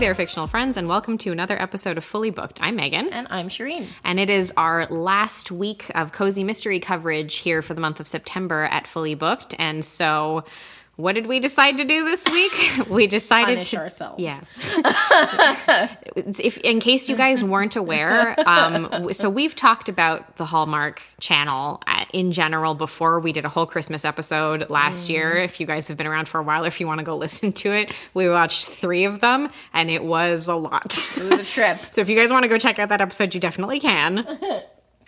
there, fictional friends, and welcome to another episode of Fully Booked. I'm Meaghan. And I'm Shireen. And it is our last week of cozy mystery coverage here for the month of September at Fully Booked. And so, what did we decide to do this week? We decided Punish to ourselves. Yeah. If in case you guys weren't aware, so we've talked about the Hallmark Channel in general before. We did a whole Christmas episode last year. If you guys have been around for a while, or if you want to go listen to it, we watched 3 of them, and it was a lot. It was a trip. So if you guys want to go check out that episode, you definitely can.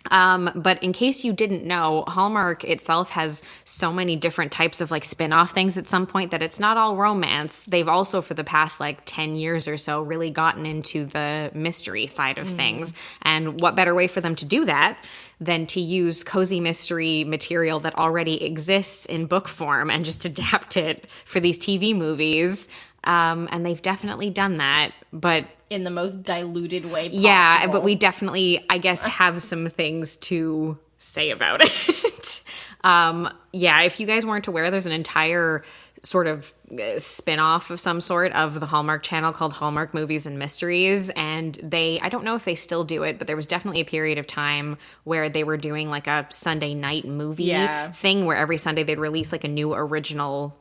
But in case you didn't know, Hallmark itself has so many different types of like spin-off things at some point that it's not all romance. They've also for the past like 10 years or so really gotten into the mystery side of things. And what better way for them to do that than to use cozy mystery material that already exists in book form and just adapt it for these TV movies. And they've definitely done that, but In the most diluted way possible. yeah, but we definitely, I guess, have some things to say about it. Yeah, if you guys weren't aware, there's an entire sort of spin-off of some sort of the Hallmark Channel called Hallmark Movies and Mysteries. And I don't know if they still do it, but there was definitely a period of time where they were doing like a Sunday night movie thing where every Sunday they'd release like a new original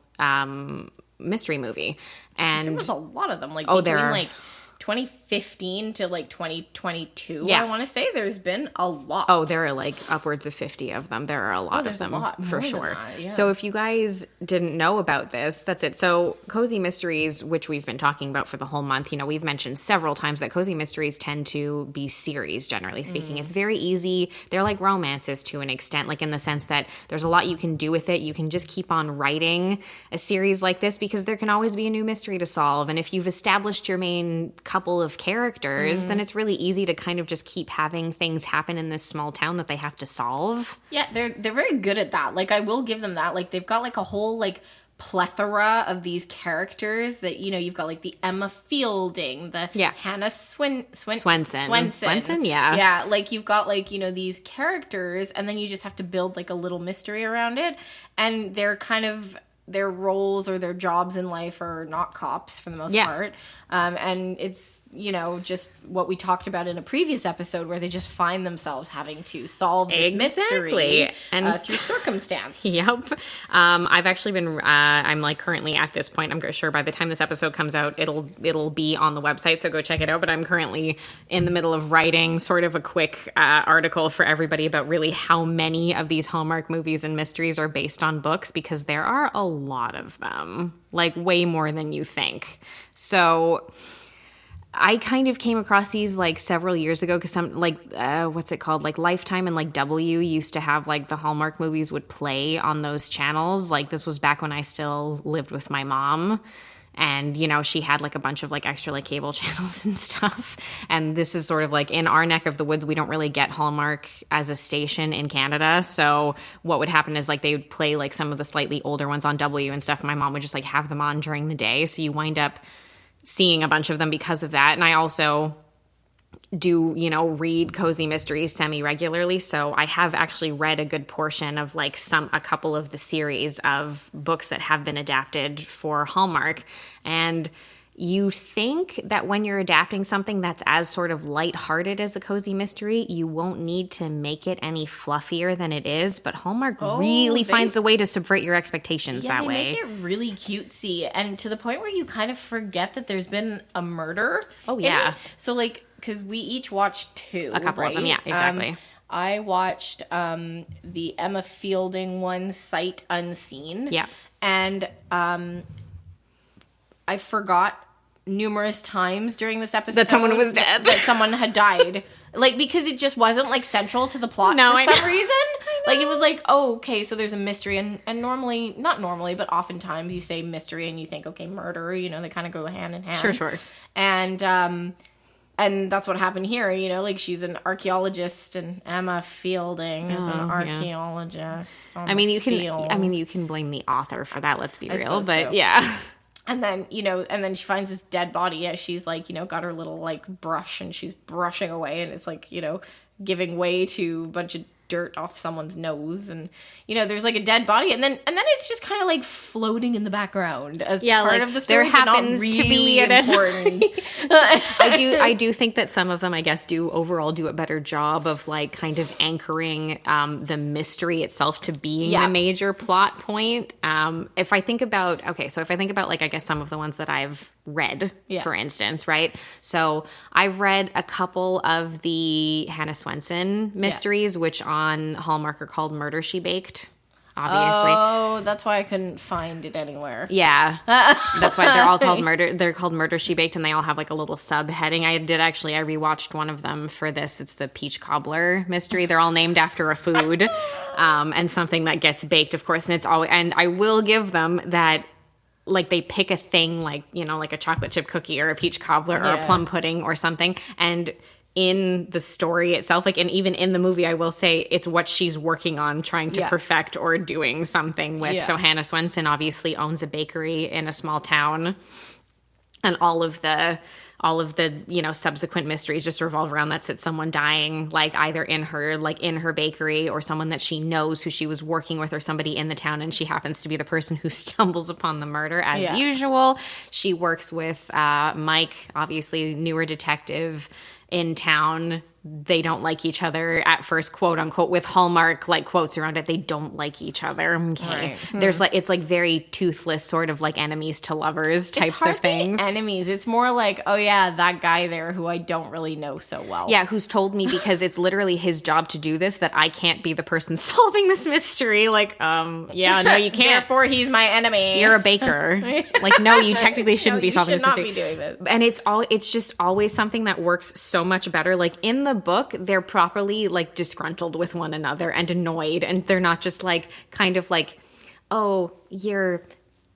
mystery movie. And there was a lot of them. Like there between are. like 2015 to like 2022, Yeah. I want to say there's been a lot. Oh, there are like upwards of 50 of them. There are a lot of there's a them lot for more than sure. that, yeah. So if you guys didn't know about this, that's it. So Cozy Mysteries, which we've been talking about for the whole month, we've mentioned several times that Cozy Mysteries tend to be series, generally speaking. It's very easy. They're like romances to an extent, like in the sense that there's a lot you can do with it. You can just keep on writing a series like this because there can always be a new mystery to solve. And if you've established your main couple of characters, then it's really easy to kind of just keep having things happen in this small town that they have to solve. Yeah, they're very good at that. Like, I will give them that. Like, they've got like a whole like plethora of these characters that, you've got like the Emma Fielding, the Hannah Swenson. Yeah, like you've got like, these characters, and then you just have to build like a little mystery around it. And they're kind of, their roles or their jobs in life are not cops for the most part. And it's, just what we talked about in a previous episode where they just find themselves having to solve this mystery and through circumstance. Yep. I've actually been, I'm like currently at this point, I'm sure by the time this episode comes out, it'll be on the website. So go check it out. But I'm currently in the middle of writing sort of a quick article for everybody about really how many of these Hallmark movies and mysteries are based on books, because there are a lot of them, like way more than you think. So I kind of came across these like several years ago because some like what's it called, like Lifetime and like W used to have like the Hallmark movies would play on those channels. Like this was back when I still lived with my mom, and she had like a bunch of like extra like cable channels and stuff. And this is sort of like in our neck of the woods, we don't really get Hallmark as a station in Canada. So what would happen is like they would play like some of the slightly older ones on W and stuff. My mom would just like have them on during the day, so you wind up seeing a bunch of them because of that. And I also do, read cozy mysteries semi-regularly. So I have actually read a good portion of like a couple of the series of books that have been adapted for Hallmark. And you think that when you're adapting something that's as sort of lighthearted as a cozy mystery, you won't need to make it any fluffier than it is. But Hallmark really finds a way to subvert your expectations that way. They make it really cutesy, and to the point where you kind of forget that there's been a murder. Oh, yeah. So like, because we each watched 2. A couple of them, yeah, exactly. I watched the Emma Fielding one, Sight Unseen. Yeah. And I forgot numerous times during this episode that someone was dead, that someone had died, like because it just wasn't like central to the plot for some reason. Like it was like, oh, okay, so there's a mystery, and normally, not normally, but oftentimes you say mystery and you think, okay, murder, they kind of go hand in hand. Sure. And that's what happened here, like she's an archaeologist, and Emma Fielding is an archaeologist. You can blame the author for that. Let's be real, but so. Yeah. And then, and then she finds this dead body as she's like, got her little like brush, and she's brushing away, and it's like, giving way to a bunch of dirt off someone's nose, and there's like a dead body, and then it's just kind of like floating in the background as part of the story. There happens not really to be important. I do think that some of them, I guess, do overall do a better job of like kind of anchoring the mystery itself to being the major plot point. If I think about like, I guess some of the ones that I've read, for instance, right? So I've read a couple of the Hannah Swensen mysteries, which on Hallmark are called Murder, She Baked. Obviously. Oh, that's why I couldn't find it anywhere. Yeah. That's why they're all called Murder. They're called Murder, She Baked, and they all have like a little subheading. I rewatched one of them for this. It's the Peach Cobbler mystery. They're all named after a food and something that gets baked, of course. And it's always, and I will give them that, like, they pick a thing like, like a chocolate chip cookie or a peach cobbler or a plum pudding or something. And in the story itself, like, and even in the movie, I will say it's what she's working on, trying to perfect or doing something with. So Hannah Swensen obviously owns a bakery in a small town, and all of the subsequent mysteries just revolve around that. It's someone dying, like either in her bakery, or someone that she knows who she was working with, or somebody in the town, and she happens to be the person who stumbles upon the murder as usual. She works with Mike, obviously newer detective in town. They don't like each other at first, quote unquote, with Hallmark like quotes around it. They don't like each other. Okay. Right. There's like, it's like very toothless, sort of like enemies to lovers types of things. Enemies. It's more like, oh yeah, that guy there who I don't really know so well. Yeah, who's told me, because it's literally his job to do this, that I can't be the person solving this mystery. Like, yeah, no, you can't. Therefore, he's my enemy. You're a baker. Like, no, you technically shouldn't be solving this mystery. You should not be doing this. And it's just always something that works so much better. Like in the book, they're properly like disgruntled with one another and annoyed, and they're not just like kind of like, oh, you're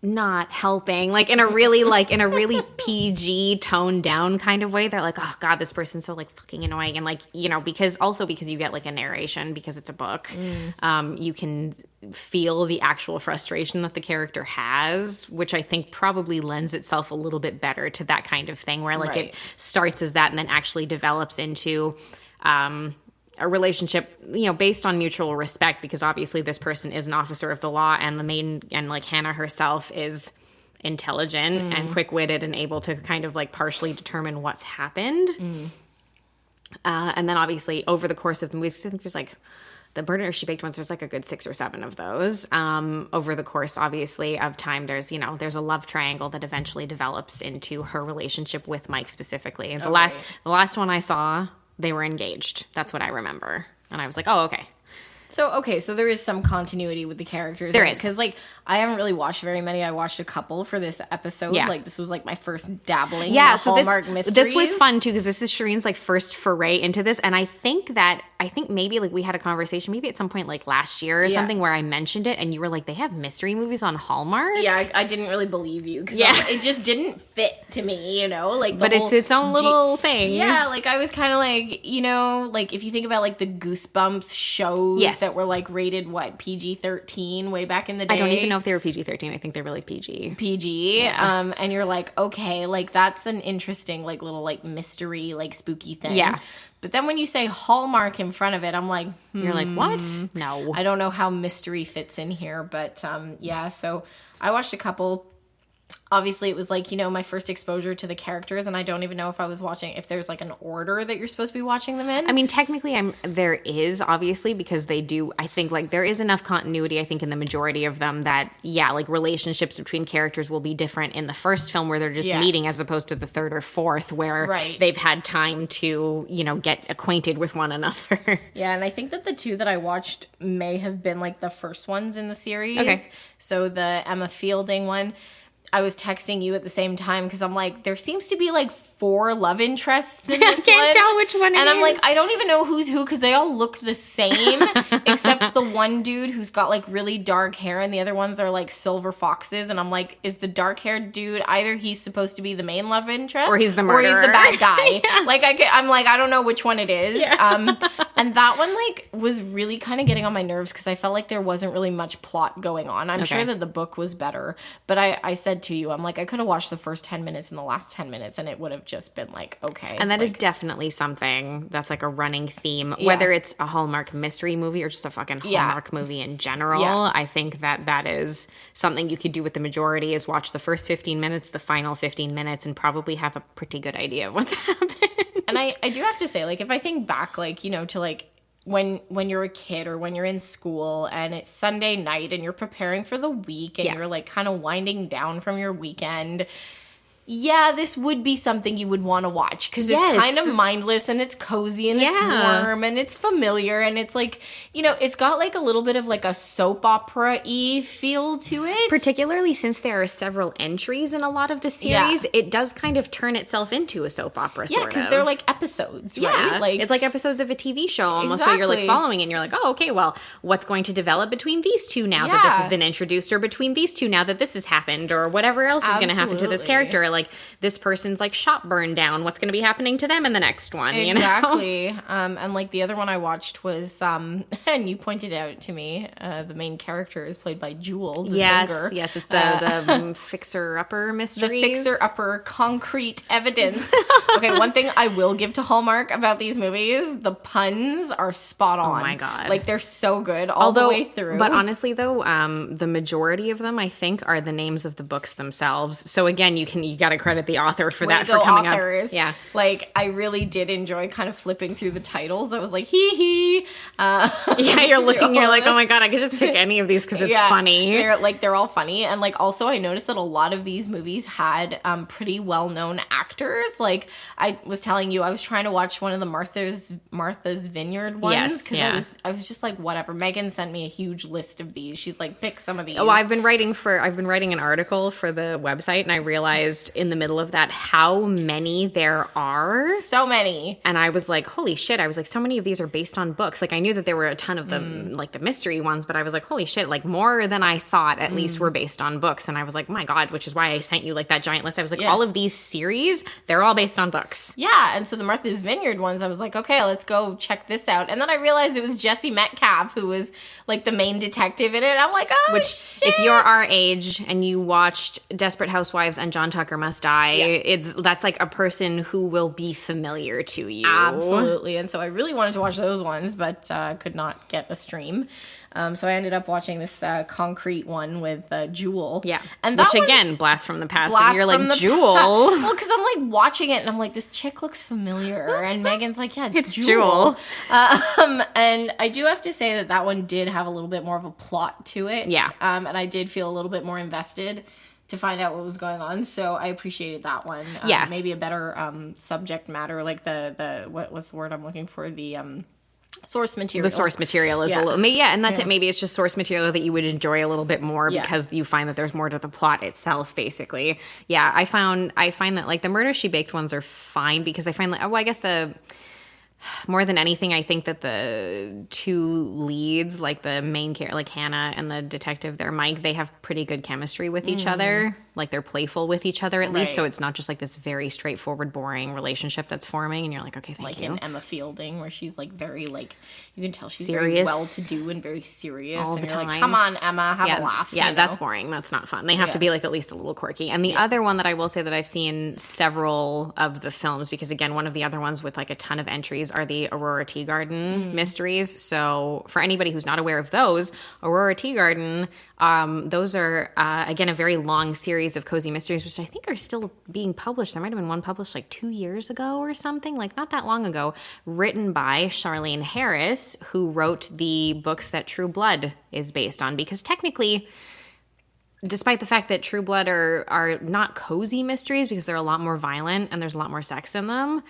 not helping, like in a really PG toned down kind of way. They're like, oh god, this person's so like fucking annoying, and like, because you get like a narration, because it's a book. You can feel the actual frustration that the character has, which I think probably lends itself a little bit better to that kind of thing, where like it starts as that and then actually develops into a relationship, based on mutual respect, because obviously this person is an officer of the law, and like Hannah herself is intelligent and quick-witted and able to kind of like partially determine what's happened. And then obviously over the course of the movies, I think there's like the Murder, She Baked ones, there's like a good 6 or 7 of those. Over the course, obviously, of time, there's a love triangle that eventually develops into her relationship with Mike specifically. The last one I saw, they were engaged. That's what I remember. And I was like, oh, okay. So there is some continuity with the characters. There is. Because, like, I haven't really watched very many. I watched a couple for this episode. Yeah. Like, this was, like, my first dabbling in the Hallmark mysteries. This was fun, too, because this is Shireen's, like, first foray into this. And I think maybe, like, we had a conversation maybe at some point, like, last year or something, where I mentioned it, and you were like, they have mystery movies on Hallmark? Yeah, I didn't really believe you. Because it just didn't fit to me, Like, but it's its own little thing. Yeah, like, I was kind of like, like, if you think about, like, the Goosebumps shows that were, like, rated, PG-13 way back in the day? I don't even know if they were PG-13. I think they were, like, PG. Yeah. And you're like, okay, like, that's an interesting, like, little, like, mystery, like, spooky thing. Yeah. But then when you say Hallmark in front of it, I'm like, You're like, what? No. I don't know how mystery fits in here. But, so I watched a couple. Obviously, it was like, my first exposure to the characters, and I don't even know if there's like an order that you're supposed to be watching them in. I mean, technically, there is, obviously, because they do, I think, like, there is enough continuity, I think, in the majority of them that, like, relationships between characters will be different in the first film, where they're just meeting, as opposed to the third or fourth, where they've had time to, get acquainted with one another. Yeah, and I think that the 2 that I watched may have been, like, the first ones in the series. Okay. So the Emma Fielding one, I was texting you at the same time, because I'm like, there seems to be like 4 love interests in this one. I can't tell which one it is. And I'm like, I don't even know who's who, because they all look the same, except the one dude who's got like really dark hair, and the other ones are like silver foxes. And I'm like, is the dark haired dude, either he's supposed to be the main love interest, or he's the murderer, or he's the bad guy? Like, I'm like, I don't know which one it is. And And that one, like, was really kind of getting on my nerves because I felt like there wasn't really much plot going on. I'm sure that the book was better, but I said to you, I'm like, I could have watched the first 10 minutes and the last 10 minutes and it would have just been like, okay. And that like, is definitely something that's like a running theme, whether it's a Hallmark mystery movie or just a fucking Hallmark movie in general. I think that is something you could do with the majority, is watch the first 15 minutes, the final 15 minutes, and probably have a pretty good idea of what's happened. And I do have to say, like, if I think back, like, you know, to like when you're a kid or when you're in school and it's Sunday night and you're preparing for the week and you're like kind of winding down from your weekend, this would be something you would want to watch because it's kind of mindless and it's cozy and it's warm and it's familiar and it's like, you know, it's got like a little bit of like a soap opera-y feel to it. Particularly since there are several entries in a lot of the series, it does kind of turn itself into a soap opera sort of. Yeah, because they're like episodes, right? Like, it's like episodes of a TV show almost, so you're like following it and you're like, oh, okay, well, what's going to develop between these two now that this has been introduced, or between these two now that this has happened, or whatever else is going to happen to this character. Like, this person's like shop burned down, what's going to be happening to them in the next one, you know? And like the other one I watched was and you pointed out to me, the main character is played by Jewel, the singer. Yes, it's the fixer-upper mysteries. The fixer-upper concrete evidence. Okay, one thing I will give to Hallmark about these movies, the puns are spot on. Oh my God. Like, they're so good all the way through. But honestly though, the majority of them I think are the names of the books themselves. So again, you got to credit the author for that, for coming authors. up. Yeah. Like, I really did enjoy kind of flipping through the titles. I was like, hee hee. You're looking, you're like, oh my God, I could just pick any of these because it's funny. They're all funny. And like, also I noticed that a lot of these movies had pretty well-known actors. Like, I was telling you, I was trying to watch one of the Martha's Vineyard ones. Because I was just like, whatever. Meaghan sent me a huge list of these. She's like, pick some of these. Oh, I've been writing an article for the website, and I realized in the middle of that how many there are. So many. And I was like, holy shit. I was like, so many of these are based on books. Like, I knew that there were a ton of them, like the mystery ones, but I was like, holy shit, like more than I thought at least were based on books. And I was like, my God, which is why I sent you like that giant list. I was like, all of these series, they're all based on books. Yeah. And so the Martha's Vineyard ones, I was like, okay, let's go check this out. And then I realized it was Jesse Metcalfe who was like the main detective in it. I'm like, oh, shit. If you're our age and you watched Desperate Housewives and John Tucker Must Die, that's like a person who will be familiar to you. Absolutely. And so I really wanted to watch those ones, but could not get a stream. So I ended up watching this concrete one with Jewel. Yeah. And which, again, blast from the past. And you're like, Jewel? Well, because I'm like watching it and I'm like, this chick looks familiar. And Megan's like, yeah, it's Jewel. And I do have to say that one did have a little bit more of a plot to it. Yeah. And I did feel a little bit more invested to find out what was going on. So I appreciated that one. Maybe a better subject matter, like what's the word I'm looking for? The source material. The source material is a little, and that's it. Maybe it's just source material that you would enjoy a little bit more because you find that there's more to the plot itself, basically. Yeah, I find that like the Murder, She Baked ones are fine because I find like, I guess more than anything, I think that the two leads, like the main character, like Hannah and the detective there, Mike, they have pretty good chemistry with each other. Like, they're playful with each other at least, so it's not just like this very straightforward, boring relationship that's forming, and you're like, okay, thank you. Like in Emma Fielding, where she's like very like, you can tell she's serious, very well-to-do and very serious, all and the you're time. Like, come on, Emma, have a laugh. Yeah, that's boring. That's not fun. They have to be like at least a little quirky. And the other one that I will say that I've seen several of the films, because again, one of the other ones with like a ton of entries are the Aurora Teagarden mysteries. So for anybody who's not aware of those, Aurora Teagarden, those are again a very long series of cozy mysteries, which I think are still being published. There might have been one published like 2 years ago or something, like not that long ago, written by Charlene Harris, who wrote the books that True Blood is based on. Because technically, despite the fact that True Blood are not cozy mysteries because they're a lot more violent and there's a lot more sex in them,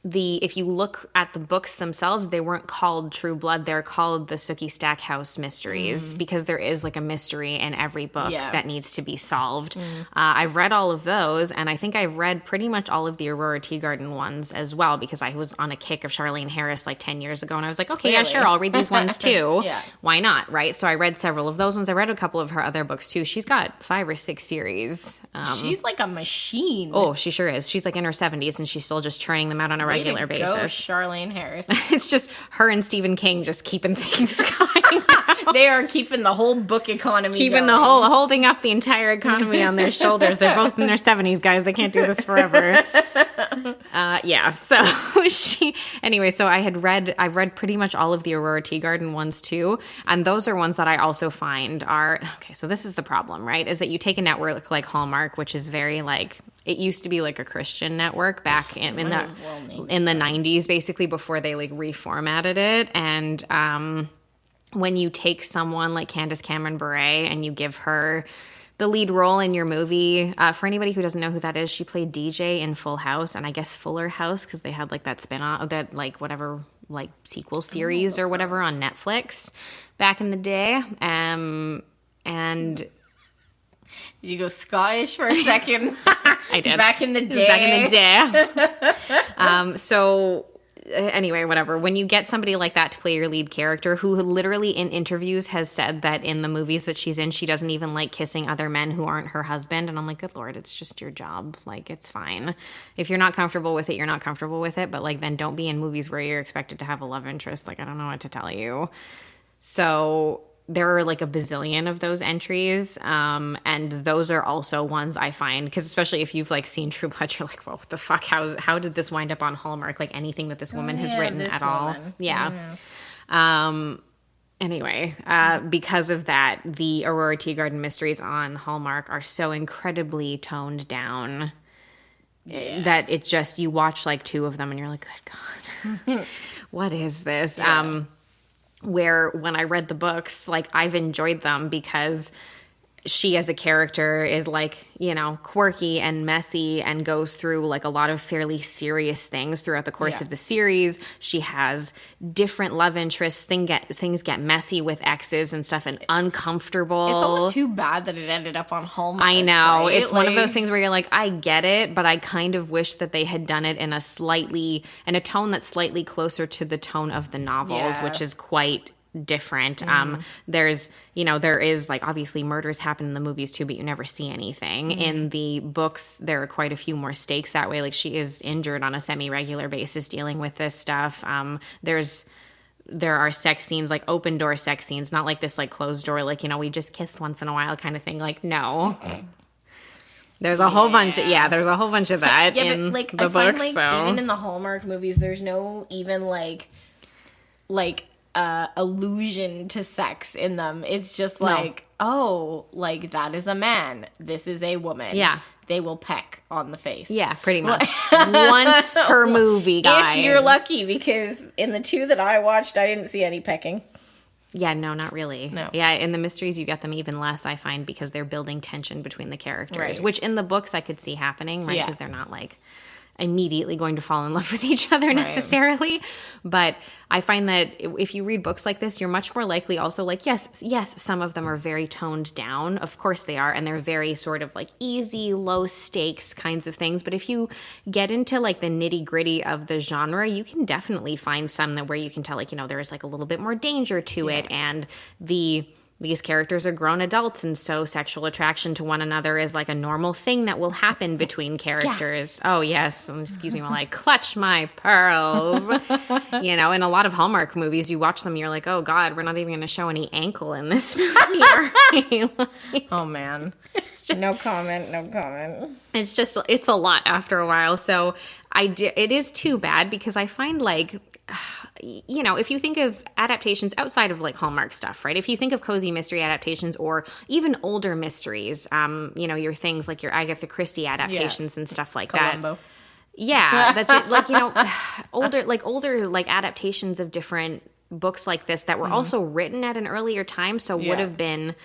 if you look at the books themselves, they weren't called True Blood. They're called the Sookie Stackhouse Mysteries because there is like a mystery in every book that needs to be solved. I've read all of those, and I think I've read pretty much all of the Aurora Teagarden ones as well because I was on a kick of Charlene Harris like 10 years ago, and I was like, okay, yeah, sure, I'll read these ones too. Why not, right? So I read several of those ones. I read a couple of her other books too. She's got 5 or 6 series. She's like a machine. Oh, she sure is. She's like in her 70s, and she's still just churning them out on a regular basis. Go, Charlene Harris. It's just her and Stephen King just keeping things going. They are keeping the whole book economy Keeping going. holding up the entire economy on their shoulders. They're both in their 70s, guys. They can't do this forever. So I've read pretty much all of the Aurora Teagarden ones too. And those are ones that I also find are, okay, so this is the problem, right? Is that you take a network like Hallmark, which is very like, it used to be like a Christian network back in the 90s, basically, before they like reformatted it. And, when you take someone like Candace Cameron Bure and you give her the lead role in your movie, for anybody who doesn't know who that is, she played DJ in Full House and I guess Fuller House, because they had like that spin-off, that like whatever like sequel series or whatever on Netflix back in the day. And did you go Scottish for a second? I did. Back in the day. So anyway, whatever. When you get somebody like that to play your lead character, who literally in interviews has said that in the movies that she's in, she doesn't even like kissing other men who aren't her husband. And I'm like, good Lord, it's just your job. Like, it's fine. If you're not comfortable with it, you're not comfortable with it. But like, then don't be in movies where you're expected to have a love interest. Like, I don't know what to tell you. So there are like a bazillion of those entries. And those are also ones I find, because especially if you've like seen True Blood, you're like, well, what the fuck? How did this wind up on Hallmark? Like anything that this woman has written at all. Yeah. Anyway, because of that, the Aurora Teagarden mysteries on Hallmark are so incredibly toned down that it just, you watch like two of them and you're like, good God, what is this? Yeah. Where when I read the books, like I've enjoyed them because she as a character is like, you know, quirky and messy and goes through like a lot of fairly serious things throughout the course of the series. She has different love interests. Things get messy with exes and stuff and uncomfortable. It's almost too bad that it ended up on Hallmark. I know. Right? It's one of those things where you're like, I get it, but I kind of wish that they had done it in a tone that's slightly closer to the tone of the novels, which is quite different. There is like obviously murders happen in the movies too, but you never see anything. In the books, there are quite a few more stakes that way. Like she is injured on a semi-regular basis dealing with this stuff. There are sex scenes, like open door sex scenes, not like this like closed door, like, you know, we just kissed once in a while kind of thing. Like, no. There's a whole bunch of that in but, like, the books. Find, like, so even in the Hallmark movies, there's no even like allusion to sex in them. It's just like, oh, like that is a man, this is a woman. Yeah. They will peck on the face. Yeah, pretty much. Once per movie, guy. If you're lucky, because in the two that I watched, I didn't see any pecking. Yeah, no, not really. No. Yeah, in the mysteries, you get them even less, I find, because they're building tension between the characters, which in the books I could see happening, right? Because they're not like immediately going to fall in love with each other necessarily. But I find that if you read books like this, you're much more likely also like, yes, some of them are very toned down. Of course they are. And they're very sort of like easy, low stakes kinds of things. But if you get into like the nitty gritty of the genre, you can definitely find some that where you can tell like, you know, there's like a little bit more danger to it. And these characters are grown adults, and so sexual attraction to one another is like a normal thing that will happen between characters. Yes. Oh, yes. Excuse me while I clutch my pearls. You know, in a lot of Hallmark movies, you watch them, and you're like, oh, God, we're not even going to show any ankle in this movie. Like, oh, man. No comment. It's a lot after a while. So it is too bad, because I find like, you know, if you think of adaptations outside of like Hallmark stuff, right? If you think of cozy mystery adaptations or even older mysteries, you know, your things like your Agatha Christie adaptations and stuff like Columbo. That. Yeah, that's it. Like, you know, older adaptations of different books like this that were also written at an earlier time, so would have been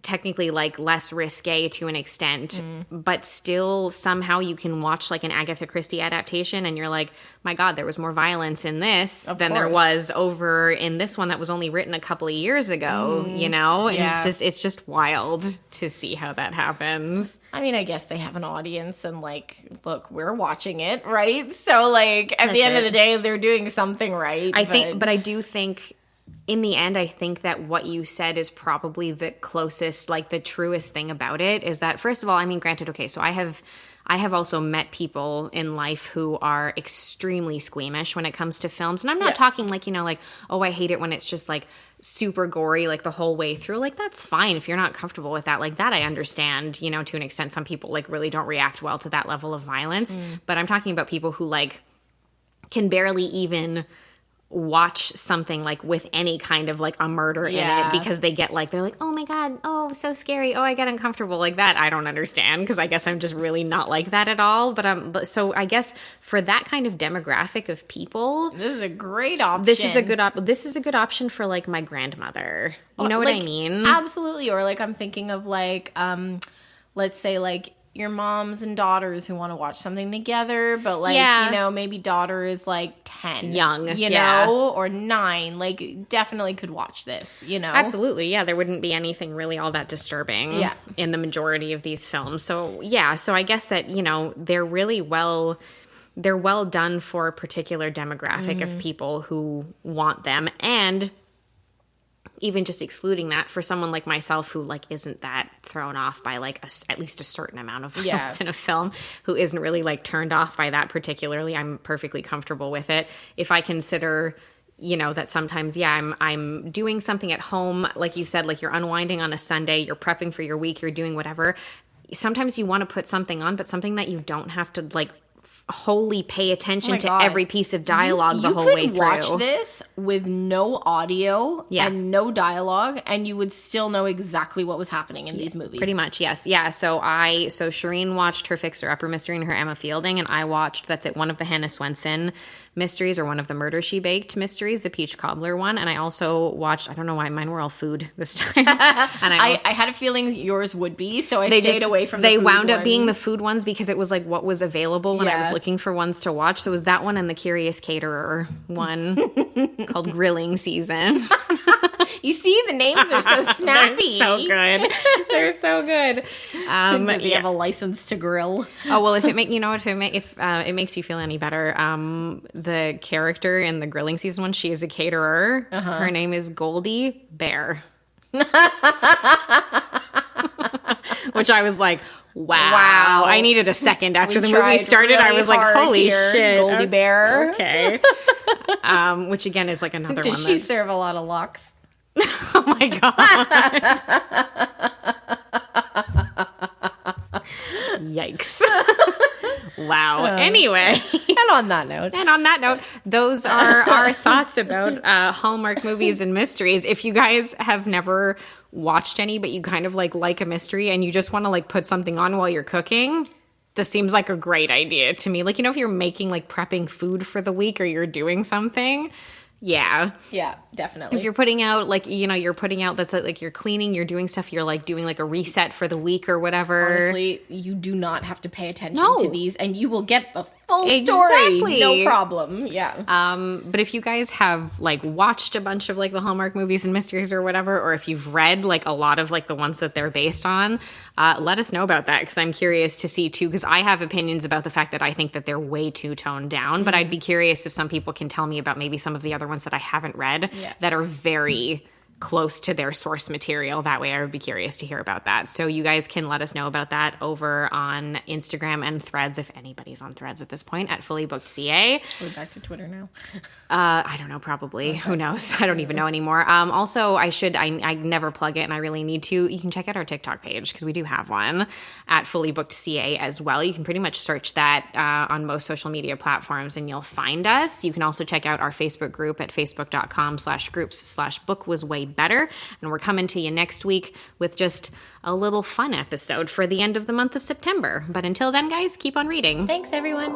technically like less risque to an extent, but still somehow you can watch like an Agatha Christie adaptation and you're like, my God, there was more violence in this than there was over in this one that was only written a couple of years ago, you know? And it's just wild to see how that happens. I mean, I guess they have an audience and like, look, we're watching it, right? So like at the end of the day, they're doing something right. But I do think in the end, I think that what you said is probably the closest, like the truest thing about it is that, first of all, I mean, granted, okay, so I I have also met people in life who are extremely squeamish when it comes to films. And I'm not talking like, like, oh, I hate it when it's just like super gory, like the whole way through. Like, that's fine if you're not comfortable with that. Like, that I understand, to an extent. Some people like really don't react well to that level of violence. But I'm talking about people who like can barely even watch something like with any kind of like a murder in it because they get like, they're like, oh my God, oh, so scary, oh, I get uncomfortable. Like, that I don't understand, because I guess I'm just really not like that at all. But so I guess for that kind of demographic of people, this is a great option. This is a good option for like my grandmother. You know what I mean? Absolutely. Or like I'm thinking of like let's say like your moms and daughters who want to watch something together, but like, maybe daughter is like 10. Young. Or 9. Like, definitely could watch this, Absolutely, yeah. There wouldn't be anything really all that disturbing in the majority of these films. So, yeah. So I guess that, they're really they're well done for a particular demographic of people who want them. And even just excluding that for someone like myself who like isn't that thrown off by like at least a certain amount of violence in a film, who isn't really like turned off by that particularly, I'm perfectly comfortable with it. If I consider, that sometimes, I'm doing something at home, like you said, like you're unwinding on a Sunday, you're prepping for your week, you're doing whatever. Sometimes you want to put something on, but something that you don't have to like wholly pay attention to every piece of dialogue the whole way through. You could watch this with no audio and no dialogue, and you would still know exactly what was happening in these movies. Pretty much, yes. Yeah, so Shireen watched her Fixer Upper mystery and her Emma Fielding, and I watched, one of the Hannah Swenson mysteries, or one of the Murder She Baked mysteries, the Peach Cobbler one. And I also watched, I don't know why, mine were all food this time. And I had a feeling yours would be, so I stayed away from the food They wound up ones. being the food ones because it was like what was available when I was looking for ones to watch. So it was that one and the Curious Caterer one called Grilling Season. You see, the names are so snappy. They're so good. They're so good. Does he have a license to grill? Oh, well, if it makes you feel any better, the character in the Grilling Season one, she is a caterer. Her name is Goldie Bear. Which I was like, wow. I needed a second after the movie started. Really, I was like, holy shit. Goldie Bear. Okay. Which again is like another one. Did she serve a lot of lox? Oh my God. Yikes. Wow. Anyway. And on that note, those are our thoughts about Hallmark movies and mysteries. If you guys have never watched any, but you kind of like a mystery and you just want to like put something on while you're cooking, this seems like a great idea to me. Like, if you're making like prepping food for the week or you're doing something. Yeah. Yeah, definitely. If you're putting out, like, you're putting out, that's like you're cleaning, you're doing stuff, you're like doing like a reset for the week or whatever. Honestly, you do not have to pay attention to these and you will get the full story. No problem. Yeah. But if you guys have like watched a bunch of like the Hallmark movies and mysteries or whatever, or if you've read like a lot of like the ones that they're based on, let us know about that, because I'm curious to see too, because I have opinions about the fact that I think that they're way too toned down, but I'd be curious if some people can tell me about maybe some of the other ones that I haven't read that are very close to their source material. That way I would be curious to hear about that. So you guys can let us know about that over on Instagram and Threads, if anybody's on Threads at this point, at fullybookedca. We're back to Twitter now. I don't know, probably. Okay. Who knows? I don't even know anymore. Also, I never plug it and I really need to. You can check out our TikTok page, because we do have one, at fullybookedca as well. You can pretty much search that on most social media platforms and you'll find us. You can also check out our Facebook group at facebook.com/groups/bookwaswaybetter. And we're coming to you next week with just a little fun episode for the end of the month of September. But until then, guys, keep on reading. Thanks, everyone.